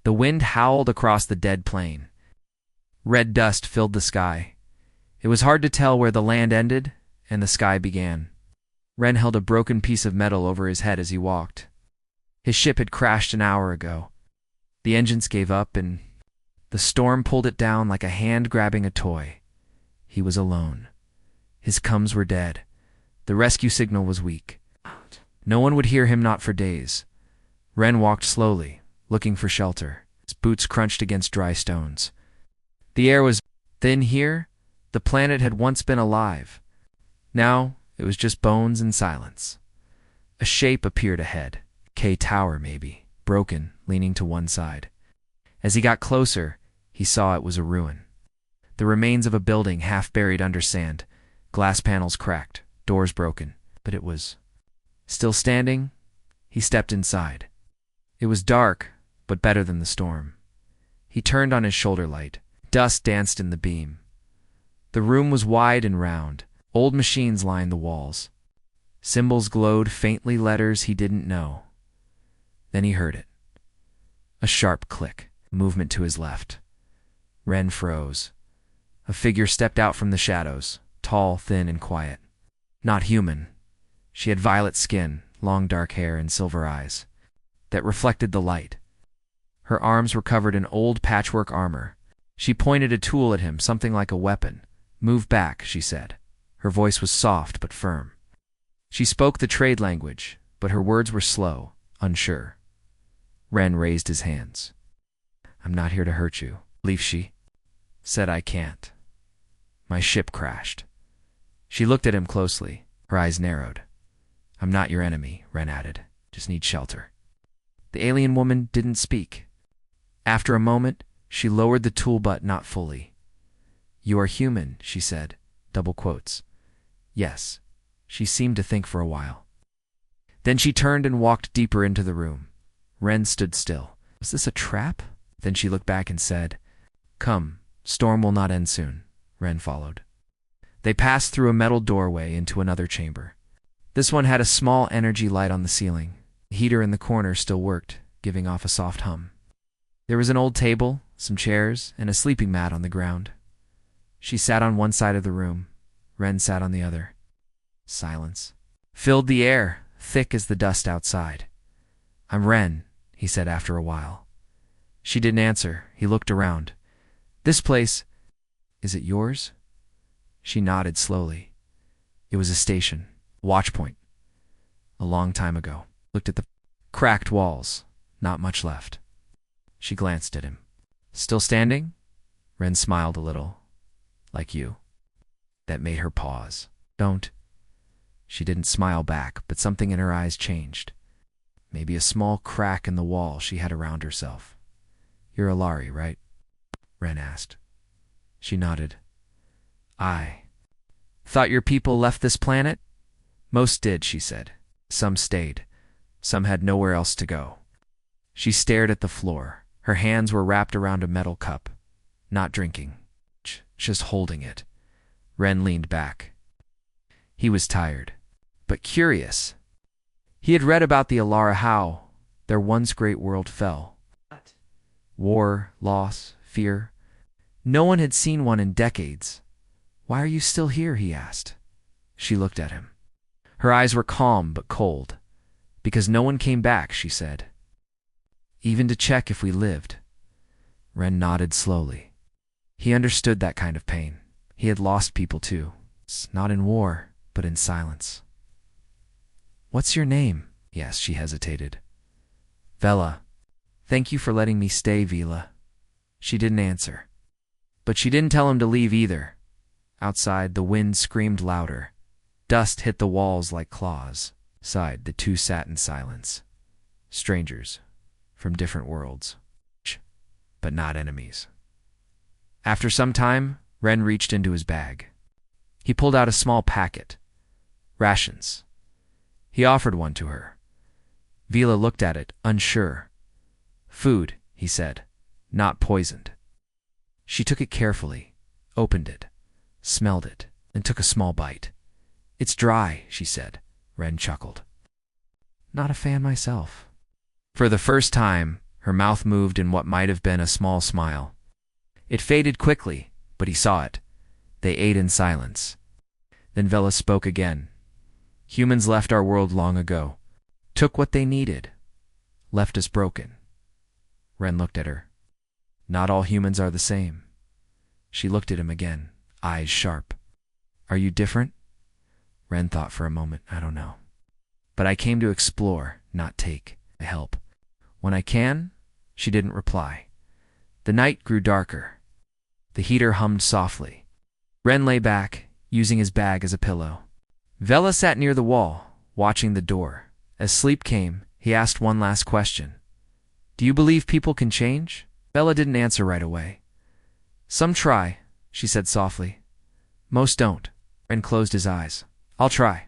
The wind howled across the dead plain. Red dust filled the sky. It was hard to tell where the land ended and the sky began. Ren held a broken piece of metal over his head as he walked. His ship had crashed an hour ago. The engines gave up and the storm pulled it down like a hand grabbing a toy. He was alone. His cums were dead. The rescue signal was weak. No one would hear him, not for days. Ren walked slowly, looking for shelter. His boots crunched against dry stones. The air was thin here. The planet had once been alive. Now it was just bones and silence. A shape appeared ahead. K Tower, maybe, broken, leaning to one side. As he got closer, he saw it was a ruin. The remains of a building half buried under sand, glass panels cracked, doors broken, but it was still standing. He stepped inside. It was dark, but better than the storm. He turned on his shoulder light. Dust danced in the beam. The room was wide and round. Old machines lined the walls. Symbols glowed, faintly, letters he didn't know. Then he heard it. A sharp click, movement to his left. Ren froze. A figure stepped out from the shadows, tall, thin, and quiet. Not human. She had violet skin, long dark hair, and silver eyes that reflected the light. Her arms were covered in old patchwork armor. She pointed a tool at him, something like a weapon. "Move back," she said. Her voice was soft but firm. She spoke the trade language, but her words were slow, unsure. Ren raised his hands. "I'm not here to hurt you." Leave, she said. "I can't. My ship crashed." She looked at him closely. Her eyes narrowed. "I'm not your enemy," Ren added. "Just need shelter." The alien woman didn't speak. After a moment, she lowered the tool butt, not fully. "You are human," she said, double quotes. "Yes." She seemed to think for a while. Then she turned and walked deeper into the room. Ren stood still. Was this a trap? Then she looked back and said, "Come, storm will not end soon." Ren followed. They passed through a metal doorway into another chamber. This one had a small energy light on the ceiling. The heater in the corner still worked, giving off a soft hum. There was an old table, some chairs, and a sleeping mat on the ground. She sat on one side of the room. Ren sat on the other. Silence filled the air, thick as the dust outside. "I'm Ren," he said after a while. She didn't answer. He looked around. "This place, is it yours?" She nodded slowly. It was a station, watch point. A long time ago. Looked at the cracked walls. Not much left. She glanced at him. "Still standing?" Ren smiled a little. "Like you." That made her pause. "Don't." She didn't smile back, but something in her eyes changed. Maybe a small crack in the wall she had around herself. "You're a Lari, right?" Ren asked. She nodded. "I thought your people left this planet?" "Most did," she said. "Some stayed. Some had nowhere else to go." She stared at the floor. Her hands were wrapped around a metal cup. Not drinking. Just holding it. Ren leaned back. He was tired, but curious. He had read about the Alara, how their once great world fell. War, loss, fear. No one had seen one in decades. "Why are you still here?" he asked. She looked at him. Her eyes were calm but cold. "Because no one came back," she said. "Even to check if we lived." Ren nodded slowly. He understood that kind of pain. He had lost people too. Not in war, but in silence. "What's your name?" Yes, she hesitated. "Vela. Thank you for letting me stay, Vila." She didn't answer. But she didn't tell him to leave either. Outside, the wind screamed louder. Dust hit the walls like claws. Inside, the two sat in silence. Strangers, from different worlds, but not enemies. After some time, Ren reached into his bag. He pulled out a small packet. Rations. He offered one to her. Vila looked at it, unsure. "Food," he said, "not poisoned." She took it carefully, opened it, smelled it, and took a small bite. "It's dry," she said. Ren chuckled. "Not a fan myself." For the first time, Her mouth moved in what might have been a small smile. It faded quickly, but he saw it. They ate in silence. Then Vela spoke again. Humans left our world long ago. Took what they needed. Left us broken. Ren looked at her. Not all humans are the same. She looked at him again, eyes sharp. Are you different? Ren thought for a moment. I don't know. But I came to explore, not take. I help. When I can? She didn't reply. The night grew darker. The heater hummed softly. Ren lay back, using his bag as a pillow. Vela sat near the wall, watching the door. As sleep came, he asked one last question. Do you believe people can change? Vela didn't answer right away. Some try, she said softly. Most don't. Ren closed his eyes. I'll try.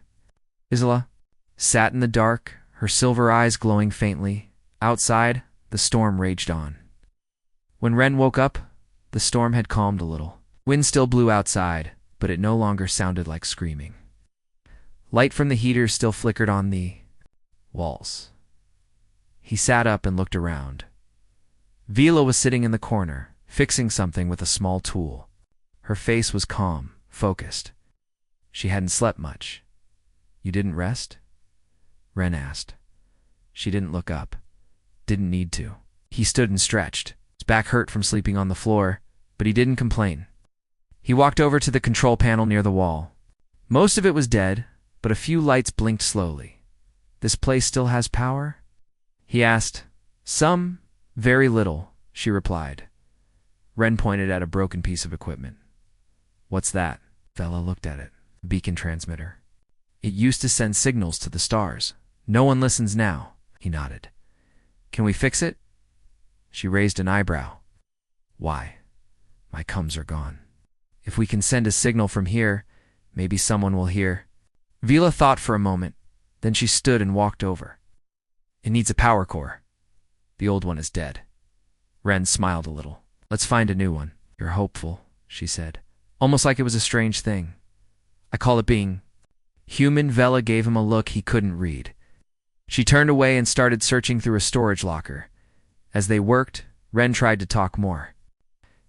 Isla sat in the dark, her silver eyes glowing faintly. Outside, the storm raged on. When Ren woke up, the storm had calmed a little. Wind still blew outside, but it no longer sounded like screaming. Light from the heater still flickered on the walls. He sat up and looked around. Vela was sitting in the corner, fixing something with a small tool. Her face was calm, focused. She hadn't slept much. You didn't rest? Ren asked. She didn't look up. Didn't need to. He stood and stretched. His back hurt from sleeping on the floor, but he didn't complain. He walked over to the control panel near the wall. Most of it was dead, but a few lights blinked slowly. This place still has power? He asked. Some, very little, she replied. Ren pointed at a broken piece of equipment. What's that? Vela looked at it. A beacon transmitter. It used to send signals to the stars. No one listens now. He nodded. Can we fix it? She raised an eyebrow. Why? My cums are gone. If we can send a signal from here, maybe someone will hear. Vela thought for a moment. Then she stood and walked over. It needs a power core. The old one is dead. Ren smiled a little. Let's find a new one. You're hopeful, she said. Almost like it was a strange thing. I call it being human. Vela gave him a look he couldn't read. She turned away and started searching through a storage locker. As they worked, Ren tried to talk more.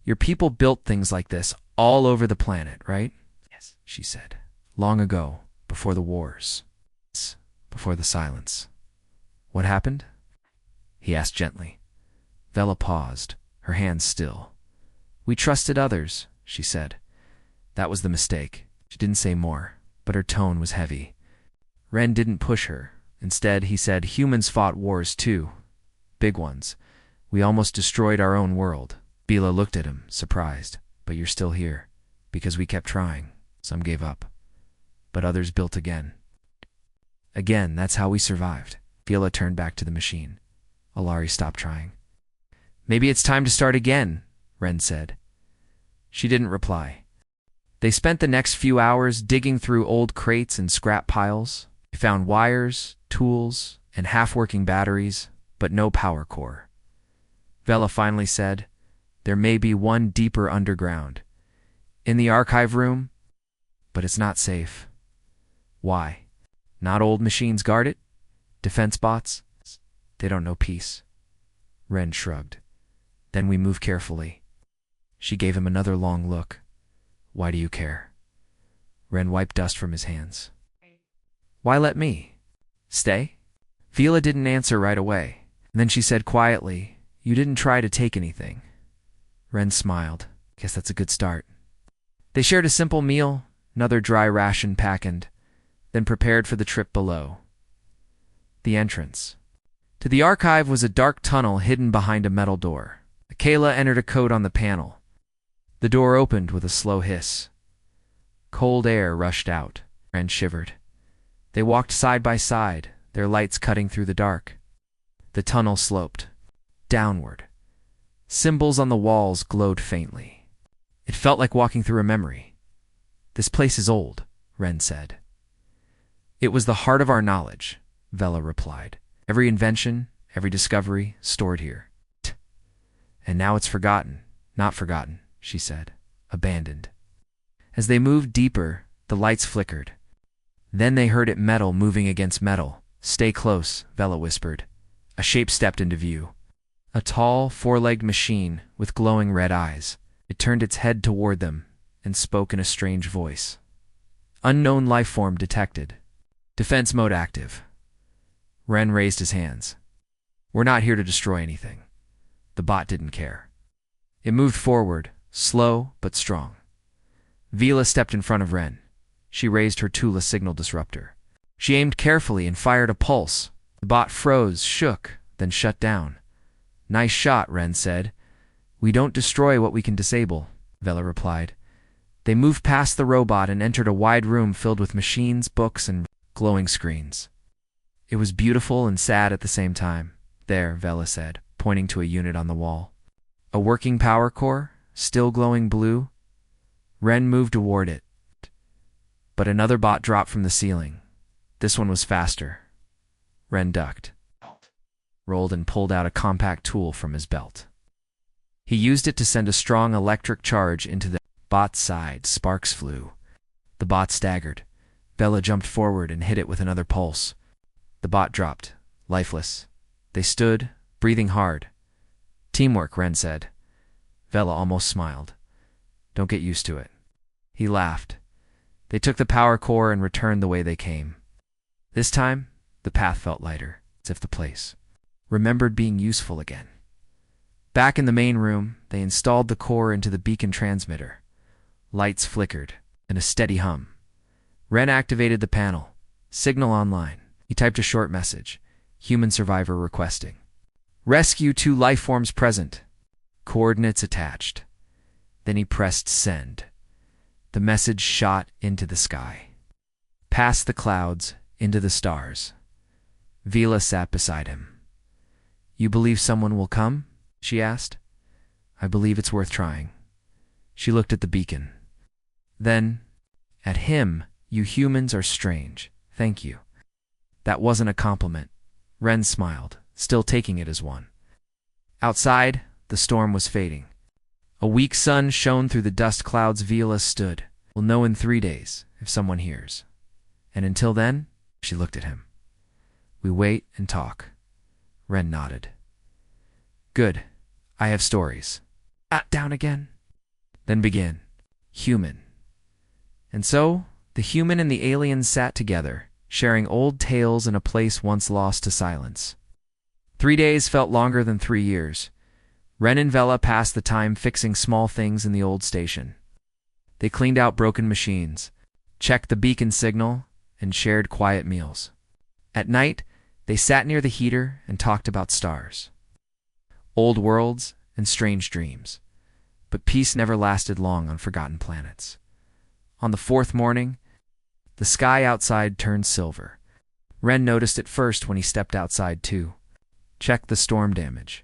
Your people built things like this all over the planet, right? Yes, she said. Long ago, before the wars. Before the silence. What happened? He asked gently. Vela paused, her hands still. We trusted others, she said. That was the mistake. She didn't say more, but her tone was heavy. Ren didn't push her. Instead, he said, humans fought wars too. Big ones. We almost destroyed our own world. Vela looked at him, surprised. But you're still here. Because we kept trying. Some gave up. But others built again. Again, that's how we survived. Vela turned back to the machine. Alari stopped trying. Maybe it's time to start again, Ren said. She didn't reply. They spent the next few hours digging through old crates and scrap piles. They found wires, tools, and half-working batteries, but no power core. Vela finally said, there may be one deeper underground. In the archive room, but it's not safe. Why? Not old machines guard it? Defense bots? They don't know peace. Ren shrugged. Then we move carefully. She gave him another long look. Why do you care? Ren wiped dust from his hands. Why let me? Stay? Vela didn't answer right away. And then she said quietly, you didn't try to take anything. Ren smiled. Guess that's a good start. They shared a simple meal, another dry ration packed, then prepared for the trip below. The entrance. To the archive was a dark tunnel hidden behind a metal door. Kayla entered a code on the panel. The door opened with a slow hiss. Cold air rushed out. Ren shivered. They walked side by side, their lights cutting through the dark. The tunnel sloped. Downward. Symbols on the walls glowed faintly. It felt like walking through a memory. This place is old, Ren said. It was the heart of our knowledge, Vela replied. Every invention, every discovery, stored here. And now it's forgotten. Not forgotten, she said. Abandoned. As they moved deeper, the lights flickered. Then they heard it metal moving against metal. Stay close, Vela whispered. A shape stepped into view. A tall, four-legged machine with glowing red eyes. It turned its head toward them and spoke in a strange voice. Unknown life form detected. Defense mode active. Ren raised his hands. We're not here to destroy anything. The bot didn't care. It moved forward, slow but strong. Vila stepped in front of Ren. She raised her Tula signal disruptor. She aimed carefully and fired a pulse. The bot froze, shook, then shut down. Nice shot, Ren said. We don't destroy what we can disable, Vela replied. They moved past the robot and entered a wide room filled with machines, books, and glowing screens. It was beautiful and sad at the same time. There, Vela said, pointing to a unit on the wall. A working power core, still glowing blue. Ren moved toward it. But another bot dropped from the ceiling. This one was faster. Ren ducked, rolled and pulled out a compact tool from his belt. He used it to send a strong electric charge into the bot's side. Sparks flew. The bot staggered. Vela jumped forward and hit it with another pulse. The bot dropped, lifeless. They stood, breathing hard. Teamwork, Ren said. Vela almost smiled. Don't get used to it. He laughed. They took the power core and returned the way they came. This time, the path felt lighter, as if the place remembered being useful again. Back in the main room, they installed the core into the beacon transmitter. Lights flickered, and a steady hum. Ren activated the panel. Signal online. He typed a short message. Human survivor requesting. Rescue 2 life forms present. Coordinates attached. Then he pressed send. The message shot into the sky. Past the clouds, into the stars. Vila sat beside him. You believe someone will come? She asked. I believe it's worth trying. She looked at the beacon. Then, at him, you humans are strange. Thank you. That wasn't a compliment. Ren smiled, still taking it as one. Outside, the storm was fading. A weak sun shone through the dust clouds. Vila stood. We'll know in 3 days, if someone hears. And until then, she looked at him. We wait and talk. Ren nodded. Good. I have stories. Down again. Then begin. Human. And so, the human and the alien sat together, sharing old tales in a place once lost to silence. 3 days felt longer than 3 years. Ren and Vela passed the time fixing small things in the old station. They cleaned out broken machines, checked the beacon signal, and shared quiet meals. At night, they sat near the heater and talked about stars, old worlds, and strange dreams. But peace never lasted long on forgotten planets. On the 4th morning, the sky outside turned silver. Ren noticed it first when he stepped outside too. Checked the storm damage.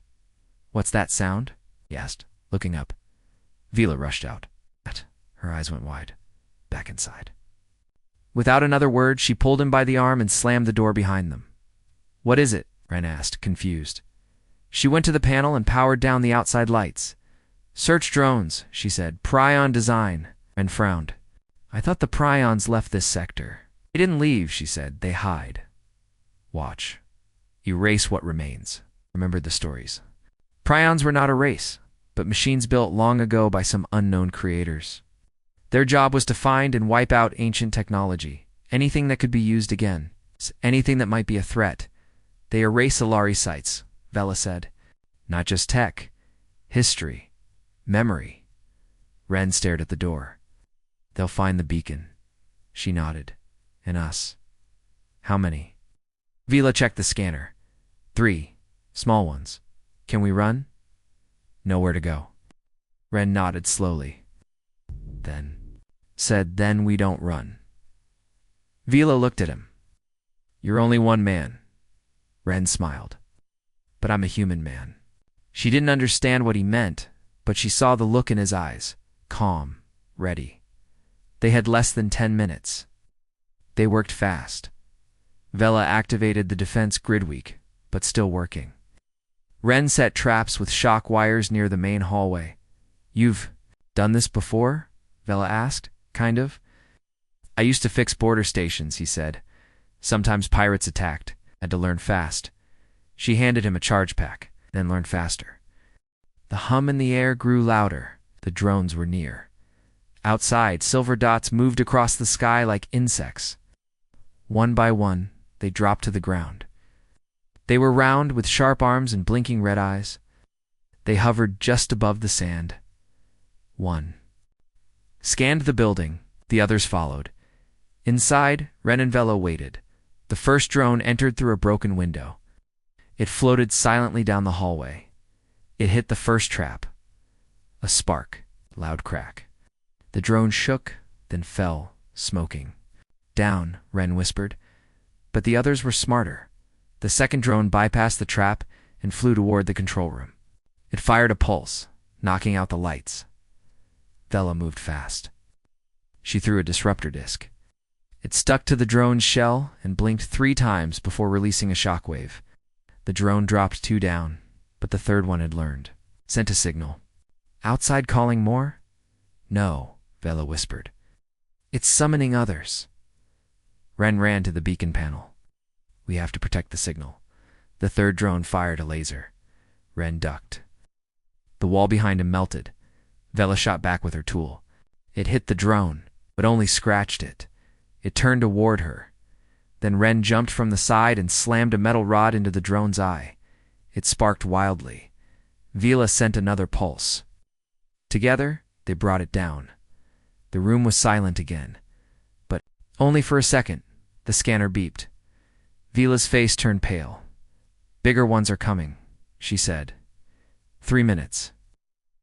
What's that sound? He asked, looking up. Vila rushed out. Her eyes went wide. Back inside. Without another word, she pulled him by the arm and slammed the door behind them. What is it? Ren asked, confused. She went to the panel and powered down the outside lights. Search drones, she said. Prion design. Ren frowned. I thought the prions left this sector. They didn't leave, she said. They hide. Watch. Erase what remains. Remembered the stories. Prions were not a race, but machines built long ago by some unknown creators. Their job was to find and wipe out ancient technology, anything that could be used again, anything that might be a threat. They erase Solari sites, Vela said. Not just tech, history, memory. Ren stared at the door. They'll find the beacon. She nodded. And us. How many? Vila checked the scanner. 3. Small ones. Can we run? Nowhere to go. Ren nodded slowly. Then we don't run. Vila looked at him. You're only one man. Ren smiled. But I'm a human man. She didn't understand what he meant, but she saw the look in his eyes. Calm, ready. They had less than 10 minutes. They worked fast. Vela activated the defense grid weak, but still working. Ren set traps with shock wires near the main hallway. You've done this before? Vela asked, kind of. I used to fix border stations, he said. Sometimes pirates attacked. Had to learn fast. She handed him a charge pack. then learned faster. The hum in the air grew louder. The drones were near. Outside, silver dots moved across the sky like insects. One by one, they dropped to the ground. They were round, with sharp arms and blinking red eyes. They hovered just above the sand. One scanned the building. The others followed. Inside, Ren and Vela waited. The first drone entered through a broken window. It floated silently down the hallway. It hit the first trap. A spark, loud crack. The drone shook, then fell, smoking. Down, Ren whispered. But the others were smarter. The second drone bypassed the trap and flew toward the control room. It fired a pulse, knocking out the lights. Vela moved fast. She threw a disruptor disc. It stuck to the drone's shell and blinked 3 times before releasing a shockwave. The drone dropped 2 down, but the third one had learned. Sent a signal. Outside calling more? No, Vela whispered. It's summoning others. Ren ran to the beacon panel. We have to protect the signal. The third drone fired a laser. Ren ducked. The wall behind him melted. Vela shot back with her tool. It hit the drone, but only scratched it. It turned toward her. Then Ren jumped from the side and slammed a metal rod into the drone's eye. It sparked wildly. Vela sent another pulse. Together, they brought it down. The room was silent again. But only for a second, the scanner beeped. Vela's face turned pale. Bigger ones are coming, she said. 3 minutes.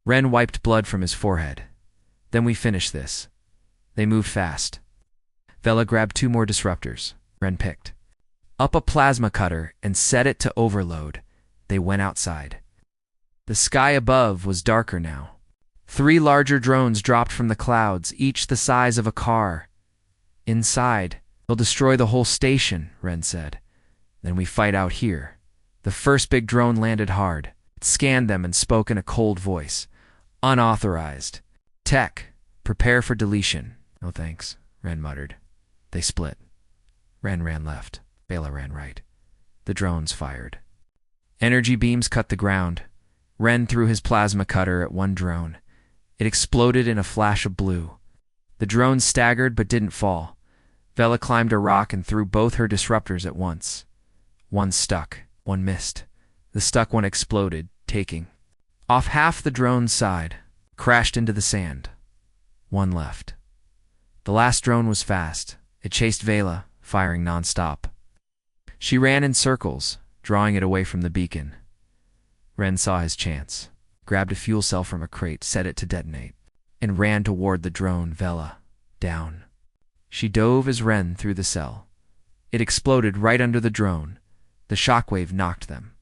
Ren wiped blood from his forehead. Then we finish this. They moved fast. Vela grabbed 2 more disruptors. Ren picked up a plasma cutter and set it to overload. They went outside. The sky above was darker now. 3 larger drones dropped from the clouds, each the size of a car. Inside, they'll destroy the whole station, Ren said. Then we fight out here. The first big drone landed hard. It scanned them and spoke in a cold voice. Unauthorized. Tech, prepare for deletion. No thanks, Ren muttered. They split. Ren ran left. Vela ran right. The drones fired. Energy beams cut the ground. Ren threw his plasma cutter at one drone. It exploded in a flash of blue. The drone staggered but didn't fall. Vela climbed a rock and threw both her disruptors at once. One stuck, one missed. The stuck one exploded, taking off half the drone's side, crashed into the sand. One left. The last drone was fast. It chased Vela, firing non-stop. She ran in circles, drawing it away from the beacon. Ren saw his chance, grabbed a fuel cell from a crate, set it to detonate, and ran toward the drone. Vela, down. She dove as Ren threw the cell. It exploded right under the drone. The shockwave knocked them.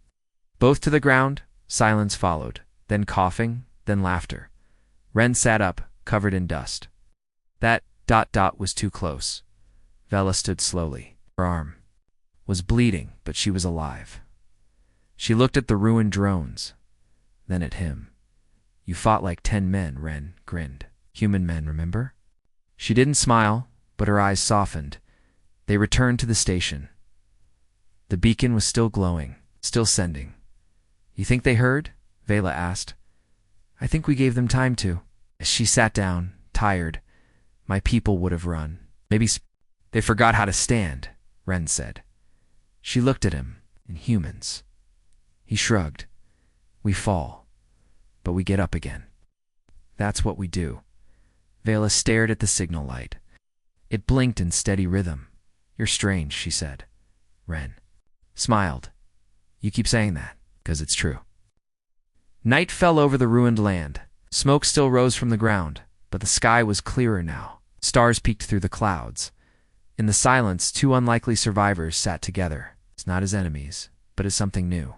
Both to the ground. Silence followed, then coughing, then laughter. Ren sat up, covered in dust. That ... was too close. Vela stood slowly. Her arm was bleeding, but she was alive. She looked at the ruined drones, then at him. You fought like 10 men, Ren grinned. Human men, remember? She didn't smile, but her eyes softened. They returned to the station. The beacon was still glowing, still sending. You think they heard? Vela asked. I think we gave them time to. As she sat down, tired, my people would have run. Maybe they forgot how to stand, Ren said. She looked at him. Inhumans. He shrugged. We fall, but we get up again. That's what we do. Vela stared at the signal light. It blinked in steady rhythm. You're strange, she said. Ren smiled. You keep saying that, 'cause it's true. Night fell over the ruined land. Smoke still rose from the ground, but the sky was clearer now. Stars peeked through the clouds. In the silence, 2 unlikely survivors sat together. It's not as enemies, but as something new.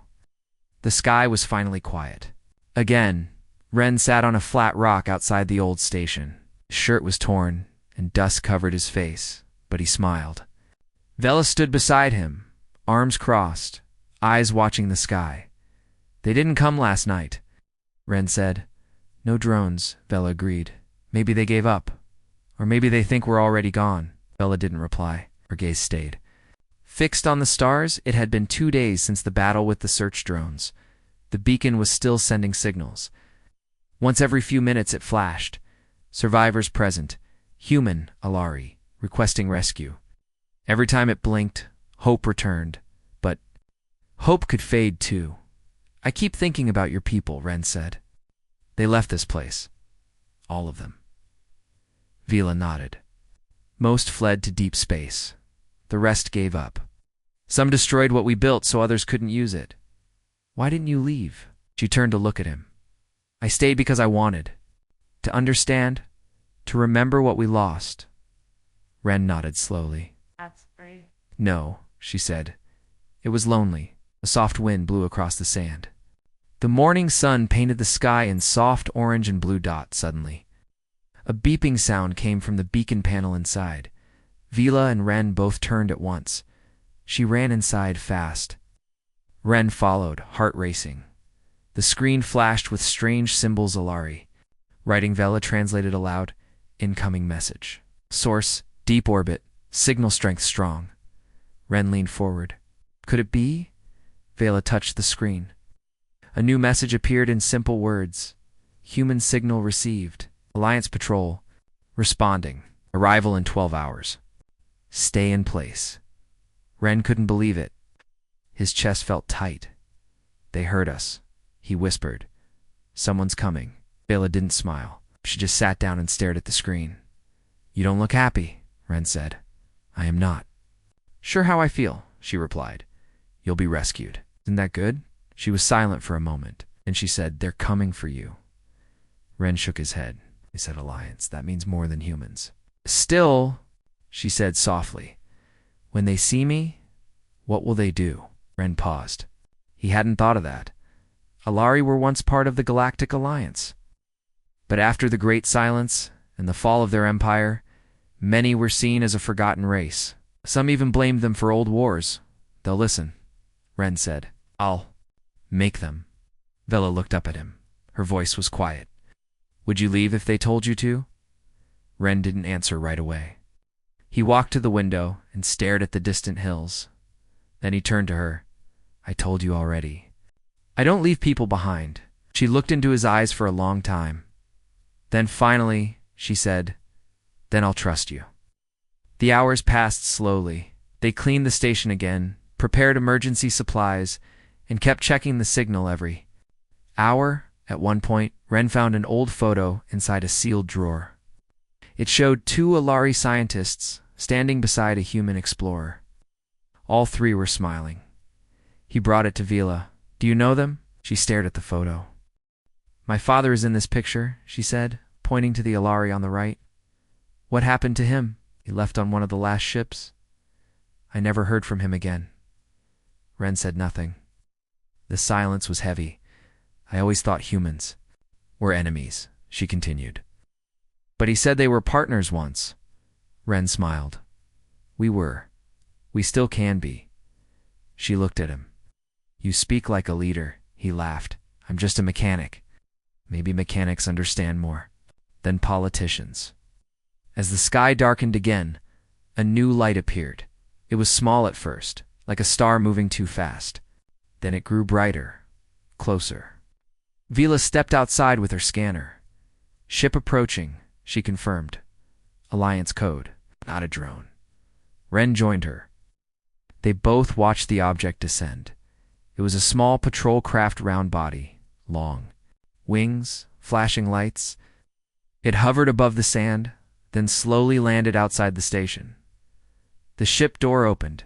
The sky was finally quiet. Again, Ren sat on a flat rock outside the old station. His shirt was torn, and dust covered his face, but he smiled. Vela stood beside him, arms crossed, eyes watching the sky. They didn't come last night, Ren said. No drones, Vela agreed. Maybe they gave up. Or maybe they think we're already gone. Vela didn't reply. Her gaze stayed. Fixed on the stars, it had been 2 days since the battle with the search drones. The beacon was still sending signals. Once every few minutes it flashed. Survivors present. Human, Alari, requesting rescue. Every time it blinked, hope returned. But hope could fade too. I keep thinking about your people, Ren said. They left this place. All of them. Vila nodded. Most fled to deep space. The rest gave up. Some destroyed what we built so others couldn't use it. Why didn't you leave? She turned to look at him. I stayed because I wanted. To understand. To remember what we lost. Ren nodded slowly. That's brave. No, she said. It was lonely. A soft wind blew across the sand. The morning sun painted the sky in soft orange and blue dots suddenly. A beeping sound came from the beacon panel inside. Vila and Ren both turned at once. She ran inside fast. Ren followed, heart racing. The screen flashed with strange symbols. Alari. Writing Vela translated aloud, incoming message. Source, deep orbit, signal strength strong. Ren leaned forward. Could it be? Vela touched the screen. A new message appeared in simple words. Human signal received. Alliance patrol. Responding. Arrival in 12 hours. Stay in place. Ren couldn't believe it. His chest felt tight. They heard us. He whispered. Someone's coming. Vela didn't smile. She just sat down and stared at the screen. You don't look happy, Ren said. I am not. Sure how I feel, she replied. You'll be rescued. Isn't that good? She was silent for a moment, and she said, They're coming for you. Ren shook his head. He said, Alliance, that means more than humans. Still, she said softly, when they see me, what will they do? Ren paused. He hadn't thought of that. Alari were once part of the Galactic Alliance. But after the Great Silence and the fall of their empire, many were seen as a forgotten race. Some even blamed them for old wars. They'll listen, Ren said. I'll make them. Vela looked up at him. Her voice was quiet. Would you leave if they told you to? Ren didn't answer right away. He walked to the window and stared at the distant hills. Then he turned to her. I told you already. I don't leave people behind. She looked into his eyes for a long time. Then finally, she said, Then I'll trust you. The hours passed slowly. They cleaned the station again, prepared emergency supplies, and kept checking the signal every hour. At one point, Ren found an old photo inside a sealed drawer. It showed 2 Alari scientists standing beside a human explorer. All 3 were smiling. He brought it to Vila. Do you know them? She stared at the photo. My father is in this picture, she said, pointing to the Alari on the right. What happened to him? He left on one of the last ships. I never heard from him again. Ren said nothing. The silence was heavy. I always thought humans were enemies, she continued. But he said they were partners once. Ren smiled. We were. We still can be. She looked at him. You speak like a leader, he laughed. I'm just a mechanic. Maybe mechanics understand more than politicians. As the sky darkened again, a new light appeared. It was small at first, like a star moving too fast. Then it grew brighter, closer. Vila stepped outside with her scanner. Ship approaching, she confirmed. Alliance code, not a drone. Ren joined her. They both watched the object descend. It was a small patrol craft round body, long. Wings, flashing lights. It hovered above the sand, then slowly landed outside the station. The ship door opened.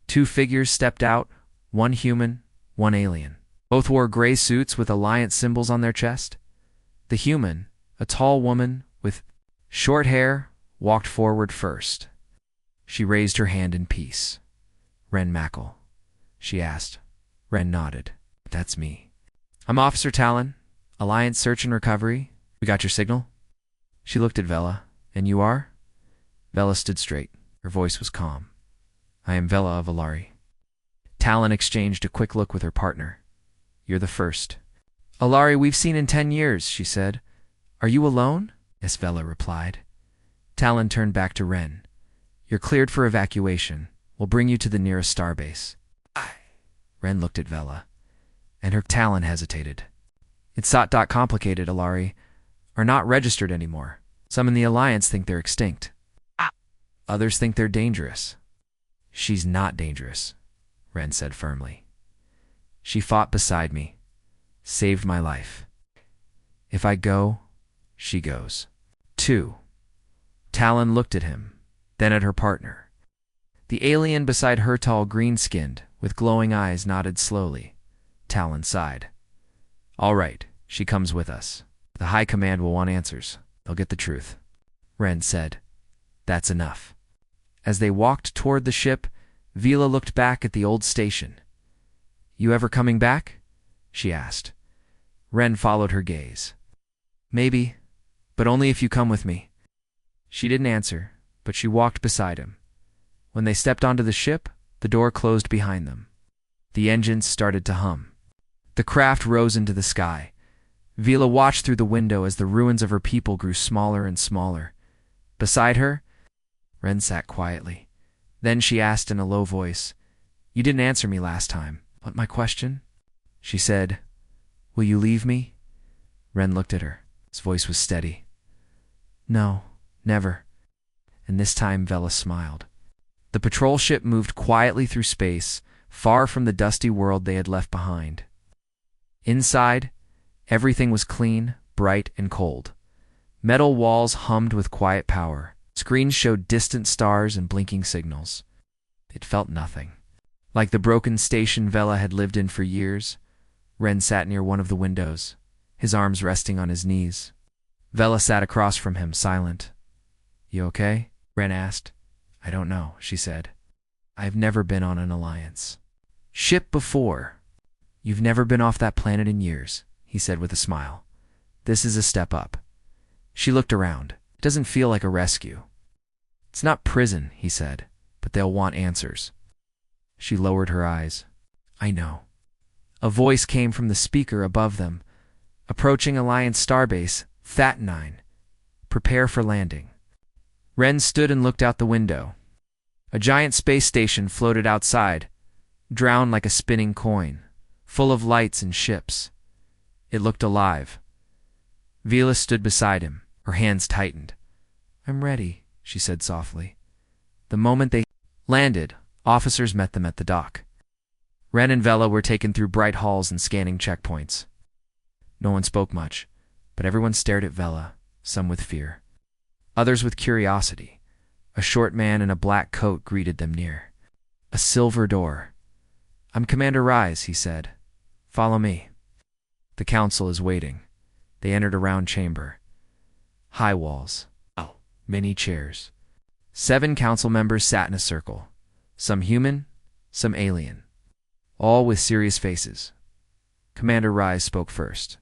2 figures stepped out, one human, one alien. Both wore gray suits with Alliance symbols on their chest. The human, a tall woman with short hair, walked forward first. She raised her hand in peace. Ren Mackle, she asked. Ren nodded. That's me. I'm Officer Talon, Alliance Search and Recovery. We got your signal? She looked at Vela. And you are? Vela stood straight. Her voice was calm. I am Vela of Alari. Talon exchanged a quick look with her partner. You're the first. Alari we've seen in 10 years, she said. Are you alone? Yes, Vela replied. Talon turned back to Ren. You're cleared for evacuation. We'll bring you to the nearest starbase. Ren looked at Vela. and her Talon hesitated. It's not complicated, Alari. Are not registered anymore. Some in the Alliance think they're extinct. Others think they're dangerous. She's not dangerous, Ren said firmly. She fought beside me, saved my life. If I go, she goes. 2. Talon looked at him, then at her partner. The alien beside her, tall, green-skinned, with glowing eyes, nodded slowly. Talon sighed. All right, she comes with us. The High Command will want answers. They'll get the truth. Ren said. That's enough. As they walked toward the ship, Vila looked back at the old station. You ever coming back? She asked. Ren followed her gaze. Maybe, but only if you come with me. She didn't answer, but she walked beside him. When they stepped onto the ship, the door closed behind them. The engines started to hum. The craft rose into the sky. Vila watched through the window as the ruins of her people grew smaller and smaller. Beside her, Ren sat quietly. Then she asked in a low voice, You didn't answer me last time. What, my question? She said, Will you leave me? Ren looked at her. His voice was steady. No, never. And this time Vela smiled. The patrol ship moved quietly through space, far from the dusty world they had left behind. Inside, everything was clean, bright, and cold. Metal walls hummed with quiet power. Screens showed distant stars and blinking signals. It felt nothing. Like the broken station Vela had lived in for years, Ren sat near one of the windows, his arms resting on his knees. Vela sat across from him, silent. You okay? Ren asked. I don't know, she said. I've never been on an Alliance ship before. You've never been off that planet in years, he said with a smile. This is a step up. She looked around. It doesn't feel like a rescue. It's not prison, he said, but they'll want answers. She lowered her eyes. I know. A voice came from the speaker above them. Approaching Alliance starbase, That 9. Prepare for landing. Ren stood and looked out the window. A giant space station floated outside, drowned like a spinning coin, full of lights and ships. It looked alive. Vila stood beside him, her hands tightened. I'm ready, she said softly. The moment they landed, officers met them at the dock. Ren and Vela were taken through bright halls and scanning checkpoints. No one spoke much, but everyone stared at Vela, some with fear, others with curiosity. A short man in a black coat greeted them near. A silver door. I'm Commander Rise, he said. Follow me. The council is waiting. They entered a round chamber. High walls. Many chairs. 7 council members sat in a circle. Some human, some alien. All with serious faces. Commander Rise spoke first.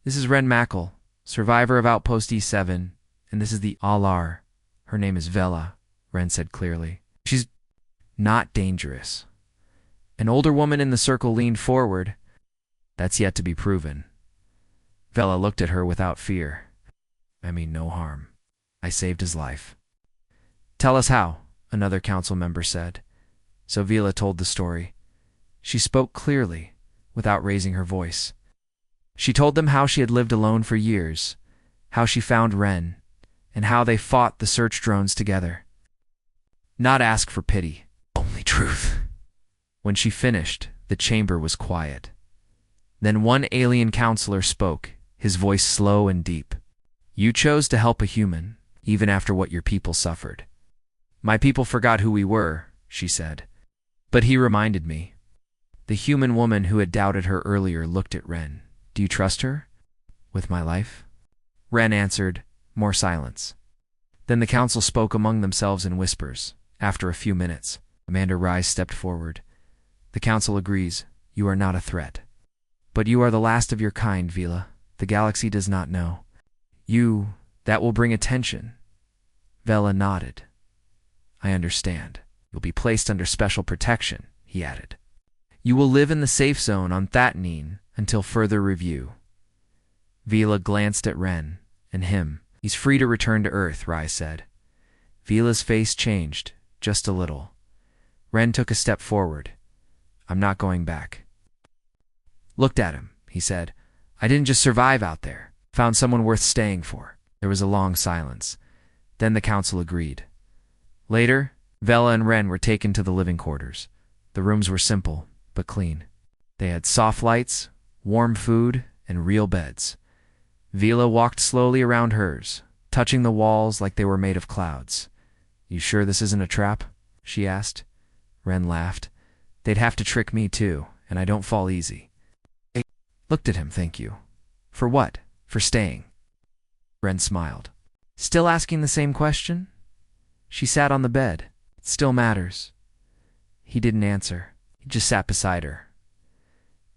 This is Ren Mackle, survivor of Outpost E7, and this is the Alar. Her name is Vela, Ren said clearly. She's not dangerous. An older woman in the circle leaned forward. That's yet to be proven. Vela looked at her without fear. I mean no harm. I saved his life. Tell us how, another council member said. So Vila told the story. She spoke clearly, without raising her voice. She told them how she had lived alone for years, how she found Ren, and how they fought the search drones together. Not ask for pity, only truth. When she finished, the chamber was quiet. Then one alien counselor spoke, his voice slow and deep. You chose to help a human, even after what your people suffered. My people forgot who we were, she said. But he reminded me. The human woman who had doubted her earlier looked at Ren. Do you trust her? With my life? Ren answered. More silence. Then the council spoke among themselves in whispers. After a few minutes, Commander Rise stepped forward. The council agrees. You are not a threat. But you are the last of your kind, Vila. The galaxy does not know. That will bring attention. Vela nodded. I understand. You'll be placed under special protection, he added. You will live in the safe zone on Thatnine until further review. Vila glanced at Ren and him. He's free to return to Earth, Rai said. Vila's face changed, just a little. Ren took a step forward. I'm not going back. looked at him. He said, "I didn't just survive out there. Found someone worth staying for." There was a long silence. Then the council agreed. Later, Vela and Ren were taken to the living quarters. The rooms were simple, but clean. They had soft lights, warm food, and real beds. Vela walked slowly around hers, touching the walls like they were made of clouds. "You sure this isn't a trap?" she asked. Ren laughed. "They'd have to trick me too, and I don't fall easy." I looked at him. "Thank you." "For what?" "For staying." Ren smiled. "Still asking the same question?" She sat on the bed. "It still matters." He didn't answer. He just sat beside her.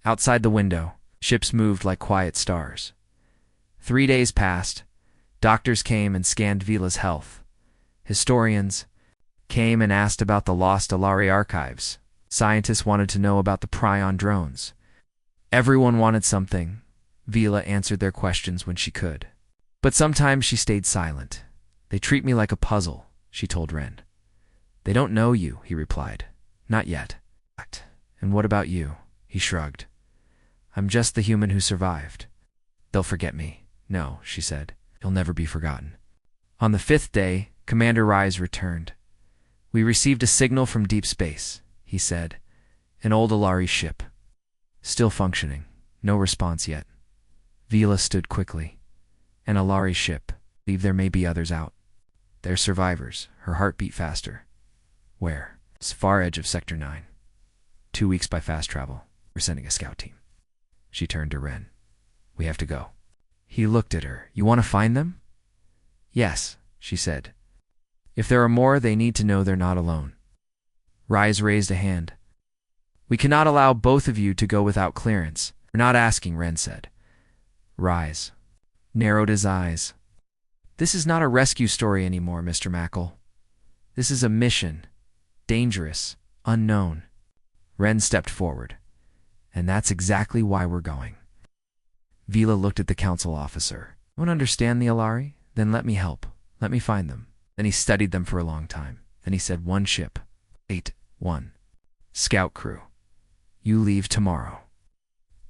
Outside the window, ships moved like quiet stars. 3 days passed. Doctors came and scanned Vela's health. Historians came and asked about the lost Alari archives. Scientists wanted to know about the prion drones. Everyone wanted something. Vela answered their questions when she could. But sometimes she stayed silent. "They treat me like a puzzle," she told Ren. "They don't know you," he replied. "Not yet." "And what about you?" He shrugged. "I'm just the human who survived." "They'll forget me." "No," she said. "You'll never be forgotten." On the 5th day, Commander Rise returned. "We received a signal from deep space," he said. "An old Alari ship. Still functioning. No response yet." Vela stood quickly. "An Alari ship. Believe there may be others out." "They're survivors." Her heart beat faster. "Where?" "It's far edge of Sector 9. 2 weeks by fast travel. We're sending a scout team." She turned to Ren. "We have to go." He looked at her. "You want to find them?" "Yes," she said. "If there are more, they need to know they're not alone." Rise raised a hand. "We cannot allow both of you to go without clearance." "We're not asking," Ren said. Rise narrowed his eyes. "This is not a rescue story anymore, Mr. Mackle. This is a mission. Dangerous. Unknown." Ren stepped forward. "And that's exactly why we're going." Vela looked at the council officer. "You don't understand the Alari? Then let me help. Let me find them." Then he studied them for a long time. Then he said, "One ship. 8-1. Scout crew. You leave tomorrow."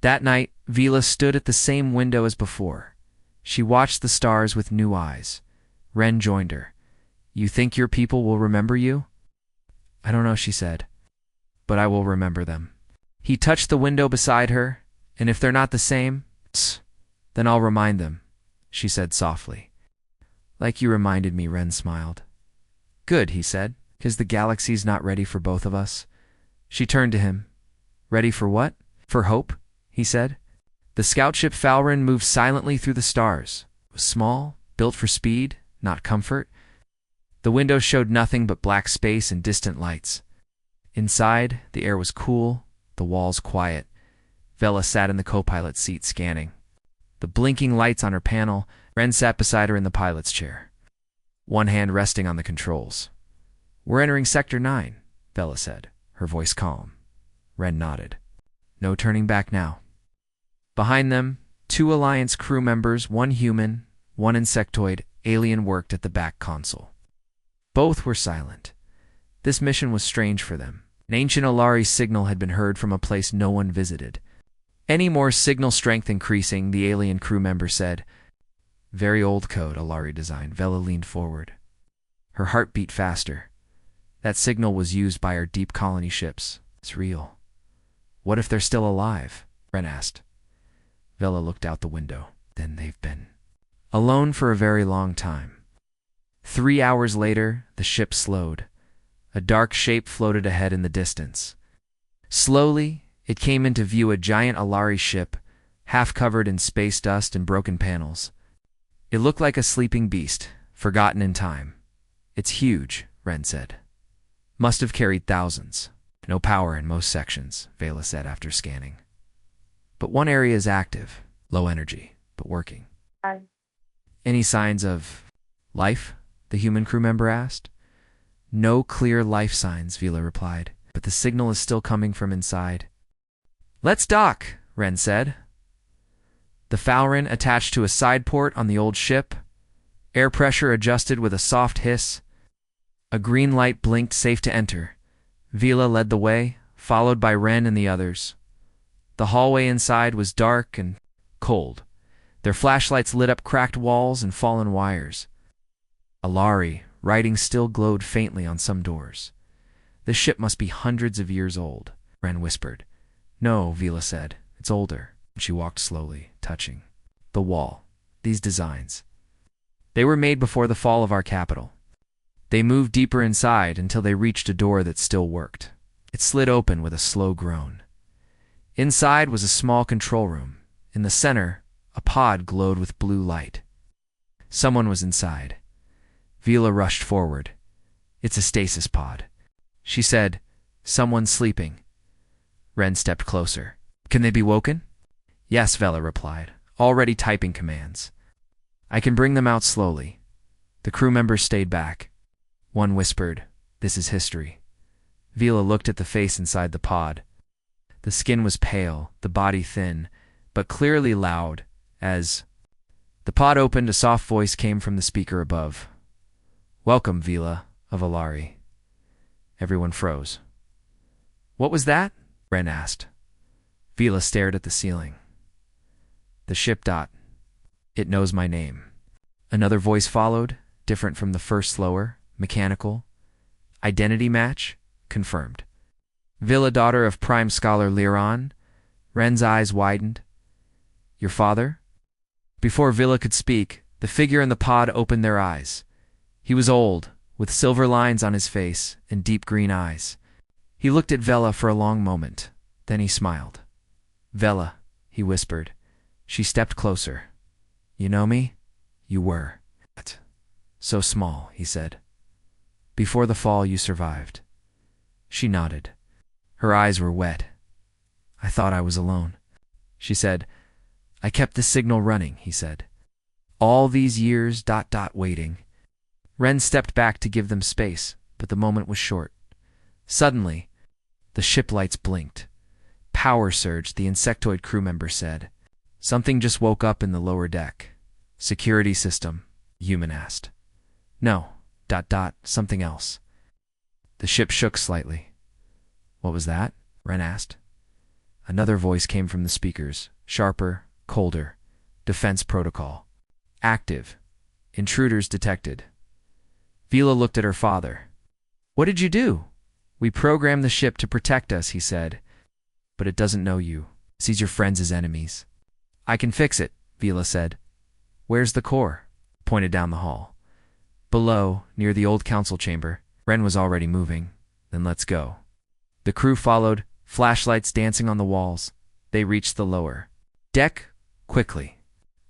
That night, Vela stood at the same window as before. She watched the stars with new eyes. Ren joined her. "You think your people will remember you?" "I don't know," she said. "But I will remember them." He touched the window beside her. "And if they're not the same, then I'll remind them," she said softly. "Like you reminded me," Ren smiled. "Good," he said, "'cause the galaxy's not ready for both of us." She turned to him. "Ready for what?" "For hope," he said. The scout ship Falrin moved silently through the stars. It was small, built for speed, not comfort. The windows showed nothing but black space and distant lights. Inside, the air was cool, the walls quiet. Vela sat in the co-pilot seat scanning. The blinking lights on her panel. Ren sat beside her in the pilot's chair, one hand resting on the controls. "We're entering Sector 9, Vela said, her voice calm. Ren nodded. "No turning back now." Behind them, 2 Alliance crew members, 1 human, 1 insectoid alien, worked at the back console. Both were silent. This mission was strange for them. An ancient Alari signal had been heard from a place no one visited. "Any more signal strength increasing," the alien crew member said. "Very old code, Alari design." Vela leaned forward. Her heart beat faster. "That signal was used by our deep colony ships. It's real." "What if they're still alive?" Ren asked. Vela looked out the window. "Then they've been alone for a very long time." 3 hours later, the ship slowed. A dark shape floated ahead in the distance. Slowly, it came into view, a giant Alari ship, half covered in space dust and broken panels. It looked like a sleeping beast, forgotten in time. "It's huge," Ren said. "Must have carried thousands." "No power in most sections," Vela said after scanning. "But one area is active, low energy, but working." "Any signs of life?" the human crew member asked. "No clear life signs," Vela replied, "but the signal is still coming from inside." "Let's dock," Ren said. The Falrin attached to a side port on the old ship. Air pressure adjusted with a soft hiss. A green light blinked, safe to enter. Vela led the way, followed by Ren and the others. The hallway inside was dark and cold. Their flashlights lit up cracked walls and fallen wires. Alari, writing still glowed faintly on some doors. This ship must be hundreds of years old, Ren whispered. No, Vila said. It's older. She walked slowly, touching the wall. These designs. They were made before the fall of our capital. They moved deeper inside until they reached a door that still worked. It slid open with a slow groan. Inside was a small control room. In the center, a pod glowed with blue light. Someone was inside. Vila rushed forward. It's a stasis pod. She said, someone's sleeping. Ren stepped closer. Can they be woken? Yes, Vela replied, already typing commands. I can bring them out slowly. The crew members stayed back. One whispered, this is history. Vila looked at the face inside the pod. The skin was pale, the body thin, but clearly loud, as the pod opened, a soft voice came from the speaker above. Welcome, Vila of Alari. Everyone froze. What was that? Ren asked. Vila stared at the ceiling. The ship. It knows my name. Another voice followed, different from the first, slower, mechanical. Identity match? Confirmed. Vila, daughter of Prime Scholar Liran. Ren's eyes widened. Your father? Before Vila could speak, the figure in the pod opened their eyes. He was old, with silver lines on his face and deep green eyes. He looked at Vela for a long moment. Then he smiled. Vela, he whispered. She stepped closer. You know me? You were. So small, he said. Before the fall, you survived. She nodded. Her eyes were wet. I thought I was alone. She said, I kept the signal running, he said. All these years, waiting. Ren stepped back to give them space, but the moment was short. Suddenly, the ship lights blinked. Power surged, the insectoid crew member said. Something just woke up in the lower deck. Security system, human asked. No, something else. The ship shook slightly. What was that? Ren asked. Another voice came from the speakers, sharper, colder. Defense protocol. Active. Intruders detected. Vila looked at her father. What did you do? We programmed the ship to protect us, he said. But it doesn't know you. It sees your friends as enemies. I can fix it, Vila said. Where's the core? Pointed down the hall. Below, near the old council chamber. Ren was already moving. Then let's go. The crew followed, flashlights dancing on the walls. They reached the lower deck quickly.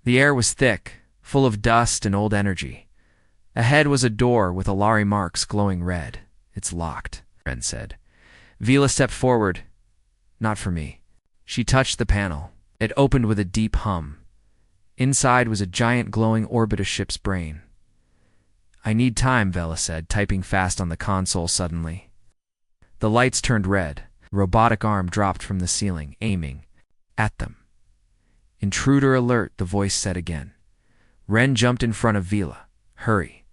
The air was thick, full of dust and old energy. Ahead was a door with Alari marks glowing red. It's locked, Ren said. Vila stepped forward. Not for me. She touched the panel. It opened with a deep hum. Inside was a giant glowing orbit of ship's brain. I need time, Vela said, typing fast on the console suddenly. The lights turned red. A robotic arm dropped from the ceiling, aiming at them. Intruder alert, the voice said again. Ren jumped in front of Vila. Hurry.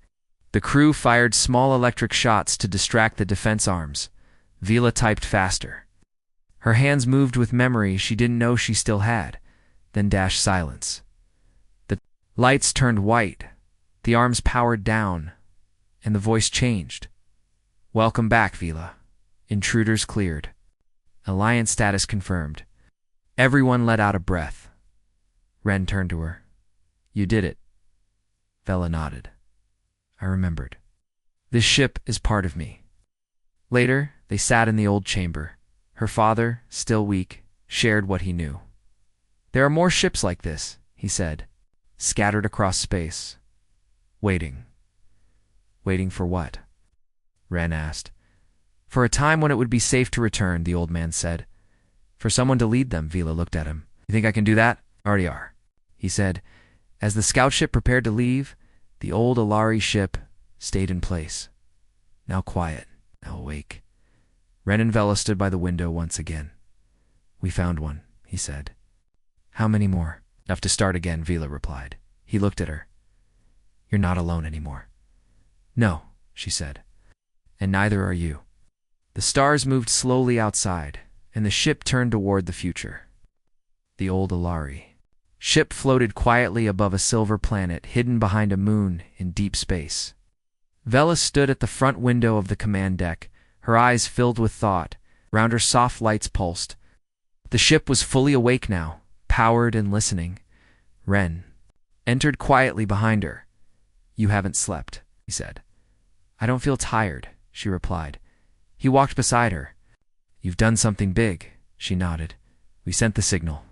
The crew fired small electric shots to distract the defense arms. Vila typed faster. Her hands moved with memory she didn't know she still had, then dashed silence. The lights turned white, the arms powered down, and the voice changed. Welcome back, Vila. Intruders cleared. Alliance status confirmed. Everyone let out a breath. Ren turned to her. You did it. Vela nodded. I remembered. This ship is part of me. Later, they sat in the old chamber. Her father, still weak, shared what he knew. There are more ships like this, he said, scattered across space. Waiting. Waiting for what? Ren asked. For a time when it would be safe to return, the old man said. For someone to lead them, Vila looked at him. You think I can do that? Already are, he said. As the scout ship prepared to leave, the old Alari ship stayed in place. Now quiet, now awake. Ren and Vela stood by the window once again. We found one, he said. How many more? Enough to start again, Vila replied. He looked at her. You're not alone anymore. No, she said. And neither are you. The stars moved slowly outside, and the ship turned toward the future. the old Alari. Ship floated quietly above a silver planet hidden behind a moon in deep space. Vela stood at the front window of the command deck, her eyes filled with thought. Round her soft lights pulsed. The ship was fully awake now, powered and listening. Ren entered quietly behind her. "You haven't slept," he said. "I don't feel tired," she replied. He walked beside her. "You've done something big," she nodded. "We sent the signal.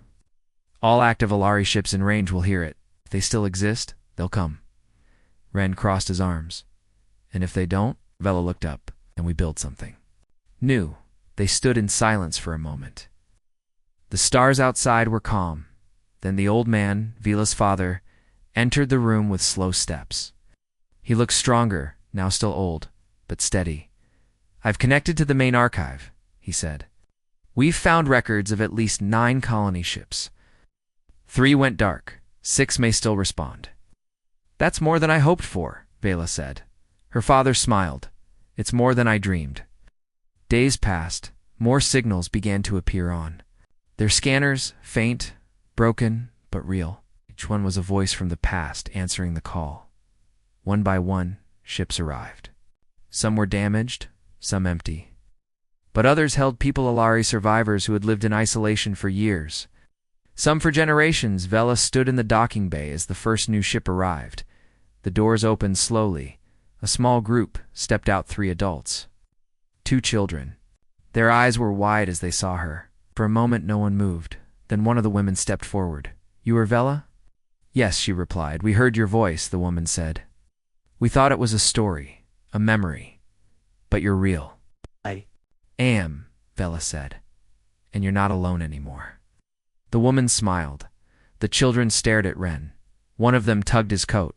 All active Alari ships in range will hear it. If they still exist, they'll come." Ren crossed his arms. "And if they don't?" Vela looked up. "And we build something new." They stood in silence for a moment. The stars outside were calm. Then the old man, Vela's father, entered the room with slow steps. He looked stronger, now still old, but steady. "I've connected to the main archive," he said. "We've found records of at least 9 colony ships. 3 went dark. 6 may still respond." "That's more than I hoped for," Vela said. Her father smiled. "It's more than I dreamed." Days passed. More signals began to appear on their scanners, faint, broken, but real. Each one was a voice from the past answering the call. One by one, ships arrived. Some were damaged, some empty. But others held people Alari survivors who had lived in isolation for years. Some for generations. Vela stood in the docking bay as the first new ship arrived. The doors opened slowly. A small group stepped out, 3 adults. 2 children. Their eyes were wide as they saw her. For a moment no one moved. Then one of the women stepped forward. "You are Vela?" "Yes," she replied. "We heard your voice," the woman said. "We thought it was a story, a memory. But you're real." "I am," Vela said. "And you're not alone anymore." The woman smiled. The children stared at Ren. One of them tugged his coat.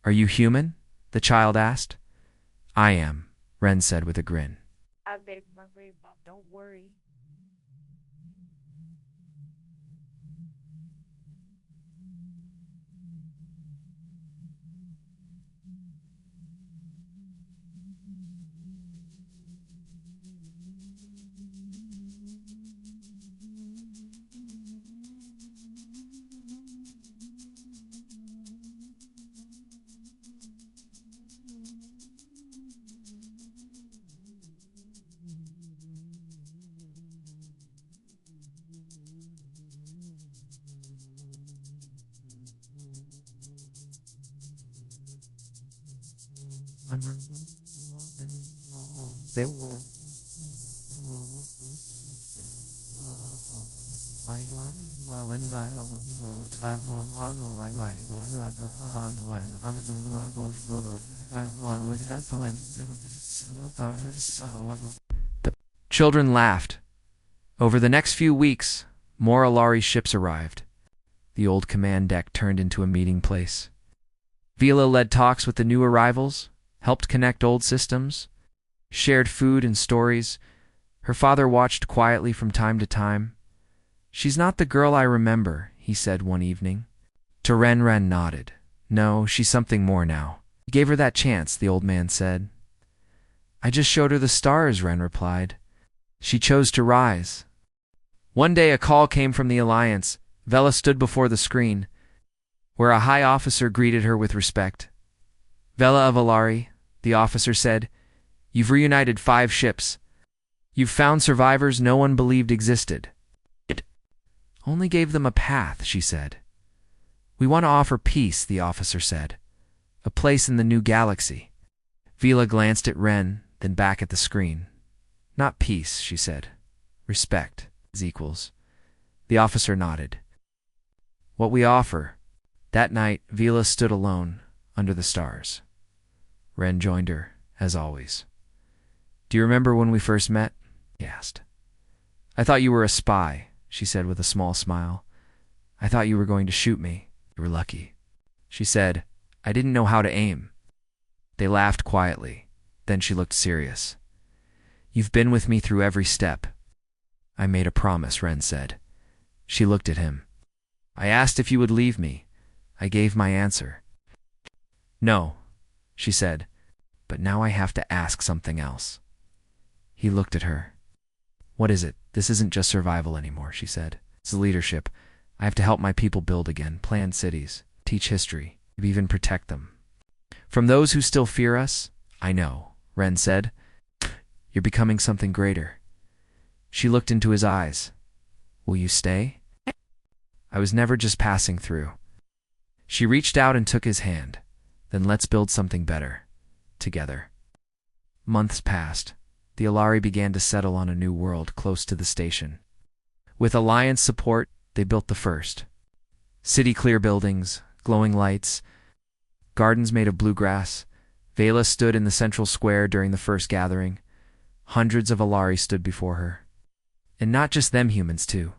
"Are you human?" the child asked. "I am," Ren said with a grin. I beg my grave, Bob, don't worry. They will. The children laughed. Over the next few weeks, more Alari ships arrived. The old command deck turned into a meeting place. Vela led talks with the new arrivals, helped connect old systems, shared food and stories. Her father watched quietly from time to time. "She's not the girl I remember," he said one evening. To Ren nodded. "No, she's something more now." "You gave her that chance," the old man said. "I just showed her the stars," Ren replied. "She chose to rise." One day a call came from the Alliance. Vela stood before the screen, where a high officer greeted her with respect. "Vela of Alari," the officer said, "you've reunited 5 ships. You've found survivors no one believed existed." "It only gave them a path," she said. "We want to offer peace," the officer said. "A place in the new galaxy." Vela glanced at Ren, then back at the screen. "Not peace," she said. "Respect is equals." The officer nodded. "What we offer." That night, Vela stood alone under the stars. Ren joined her, as always. "Do you remember when we first met?" he asked. "I thought you were a spy," she said with a small smile. "I thought you were going to shoot me." "You were lucky." She said, "I didn't know how to aim." They laughed quietly. Then she looked serious. "You've been with me through every step." "I made a promise," Ren said. She looked at him. "I asked if you would leave me. I gave my answer." "No," she said, "but now I have to ask something else." He looked at her. "What is it? This isn't just survival anymore," she said. As leadership, I have to help my people build again, plan cities, teach history, even protect them. From those who still fear us, I know, Ren said. You're becoming something greater. She looked into his eyes. Will you stay? I was never just passing through. She reached out and took his hand. Then let's build something better. Together. Months passed. The Alari began to settle on a new world close to the station. With Alliance support, they built the first. City-clear buildings, glowing lights, gardens made of bluegrass. Vela stood in the central square during the first gathering. Hundreds of Alari stood before her. And not just them humans, too.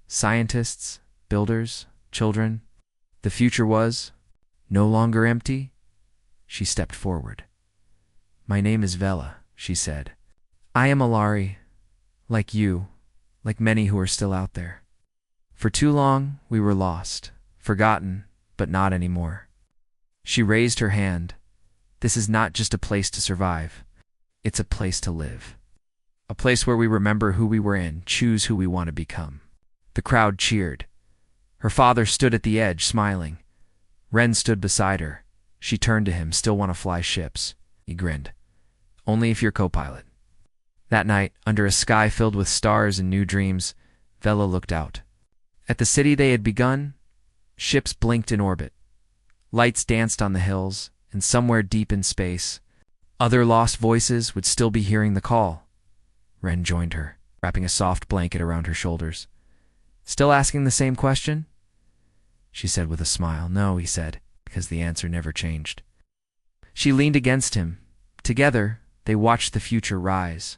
Scientists, builders, children. The future was no longer empty. She stepped forward. My name is Vela, she said. I am Alari, like you, like many who are still out there. For too long, we were lost, forgotten, but not anymore. She raised her hand. This is not just a place to survive. It's a place to live. A place where we remember who we were in, choose who we want to become. The crowd cheered. Her father stood at the edge, smiling. Ren stood beside her. She turned to him. Still want to fly ships? He grinned. Only if you're co-pilot. That night, under a sky filled with stars and new dreams, Vela looked out. At the city they had begun, ships blinked in orbit. Lights danced on the hills, and somewhere deep in space, other lost voices would still be hearing the call. Ren joined her, wrapping a soft blanket around her shoulders. Still asking the same question? She said with a smile. No, he said, because the answer never changed. She leaned against him. Together, they watched the future rise.